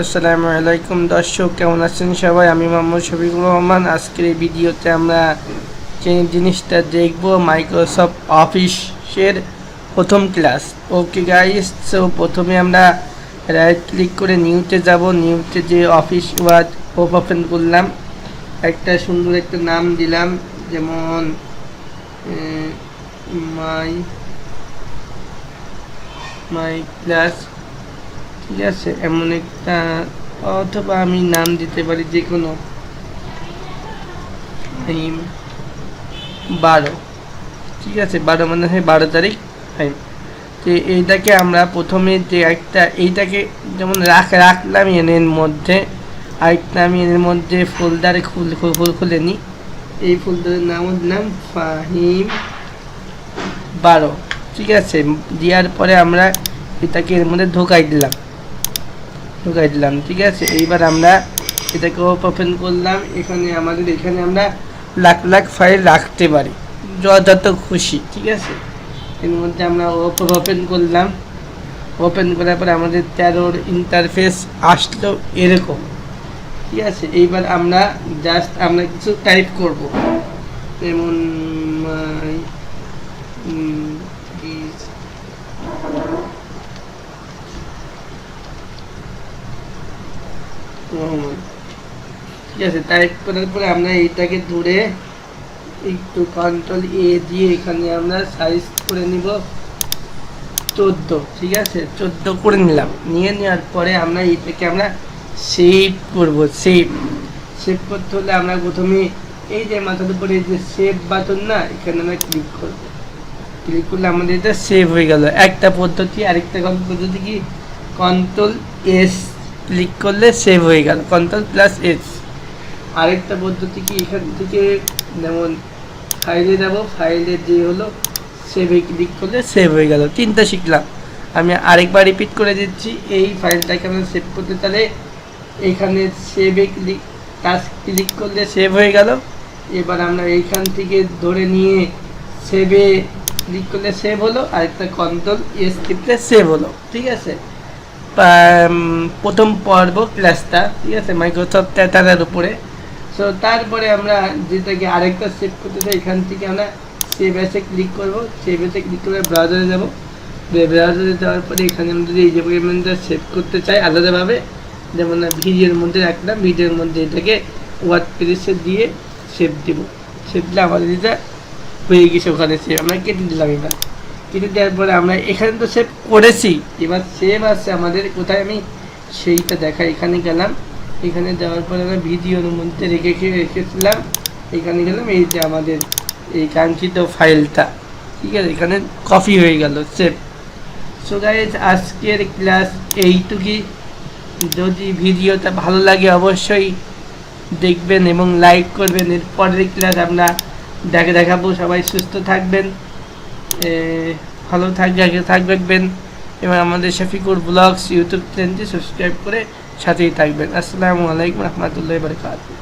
আসসালামু আলাইকুম দর্শক, কেমন আছেন সবাই? আমি মোহাম্মদ শফিকুর রহমান। আজকের এই ভিডিওতে আমরা যে জিনিসটা দেখব, মাইক্রোসফট অফিসের প্রথম ক্লাস। ওকে গাইস, সো প্রথমে আমরা রাইট ক্লিক করে নিউতে যাব। নিউতে যে অফিস ওয়ার্ড ওপেন করলাম, একটা সুন্দর একটা নাম দিলাম, যেমন মাই ক্লাস, ঠিক আছে? এমন একটা, অথবা আমি নাম দিতে পারি যে কোনো 12, ঠিক আছে? 12 মানে হয় 12 তারিখ টাইম। তো এইটাকে আমরা প্রথমে যে একটা এইটাকে যেমন রাখলাম এনের মধ্যে, আরেকটা আমি এর মধ্যে ফোল্ডারে খুলে নিই। এই ফোল্ডারের নাম দিলাম ফাহিম 12, ঠিক আছে? দেওয়ার পরে আমরা এটাকে এর মধ্যে ঢোকাই দিলাম, ঠিক আছে? এইবার আমরা এটাকে ওপেন করলাম। এখানে আমরা লাখ লাখ ফাইল রাখতে পারি, যত খুশি, ঠিক আছে? এর মধ্যে আমরা ওপেন করলাম। ওপেন করার পরে আমাদের 13 ইন্টারফেস আসলো এরকম, ঠিক আছে? এইবার আমরা আমরা কিছু টাইপ করব, যেমন ঠিক আছে? টাইপ করার পরে আমরা এইটাকে ধরে একটু কন্ট্রোল এ দিয়ে এখানে আমরা সাইজ করে নিব 14, ঠিক আছে? 14 করে নিলাম। নেওয়ার পরে আমরা এইটাকে আমরা সেভ করব। সেভ করতে হলে আমরা প্রথমে এই যে মাথার উপরে যে সেভ বাটন না, এখানে আমরা ক্লিক করব। ক্লিক করলে আমাদের এটা সেভ হয়ে গেল। একটা পদ্ধতি, আরেকটা পদ্ধতি কি, কন্ট্রোল এস ক্লিক করলে সেভ হয়ে গেল, কন্ট্রোল প্লাস এস। আরেকটা পদ্ধতি কি, এখান থেকে যেমন ফাইলে যাব, ফাইলে যে হলো সেভে ক্লিক করলে সেভ হয়ে গেল। 3টা শিখলাম। আমি আরেকবার রিপিট করে দিচ্ছি। এই ফাইলটাকে আমরা সেভ করতে, তাহলে এখানে সেভে ক্লিক করলে সেভ হয়ে গেল। এবার আমরা এইখান থেকে ধরে নিয়ে সেভে ক্লিক করলে সেভ হলো, আরেকটা কন্ট্রোল এস টিপলে সেভ হলো, ঠিক আছে? প্রথম পর্ব ক্লাসটা, ঠিক আছে, মাইক্রোসফট ট্যাটারের উপরে। সো তারপরে আমরা যেটাকে আরেকটা সেভ করতে চাই, এখান থেকে আমরা সেভ এসে ক্লিক করব। সেভ এসে ক্লিক করে ব্রাউজারে যাব। ব্রাউজারে যাওয়ার পরে এখানে আমরা যদি এই যে পরিমাণটা সেভ করতে চাই আলাদাভাবে, যেমন ভিডিওর মধ্যে রাখলাম, ভিডিওর মধ্যে এটাকে ওয়ার্ড প্রেসে দিয়ে সেভ দিব। সেভ দিলে আমাদের এটা হয়ে গেছে। ওখানে সেভ আমরা কেটে দিলাম। এবার কেটে দেওয়ার পরে আমরা এখানে তো সেভ করেছি, এবার সেভ আছে আমাদের কোথায়, আমি সেইটা দেখা। এখানে গেলাম, এখানে দেওয়ার পরে আমরা ভিডিওর মধ্যে রেখেছিলাম, এখানে গেলাম, এই যে আমাদের এই কাঙ্ক্ষিত ফাইলটা, ঠিক আছে? এখানে কপি হয়ে গেল, সেভ। সো গাইস, আজকের ক্লাস এইটুকুই। যদি ভিডিওটা ভালো লাগে অবশ্যই দেখবেন এবং লাইক করবেন। এর পরের ক্লাস আমরা দেখাবো। সবাই সুস্থ থাকবেন, ভালো থাকবেন এবং আমাদের শফিকুর ব্লগস ইউটিউব চ্যানেলটি সাবস্ক্রাইব করে সাথেই থাকবেন। আসসালামু আলাইকুম রহমতুল্লাহি ওয়া বারাকাতুহু।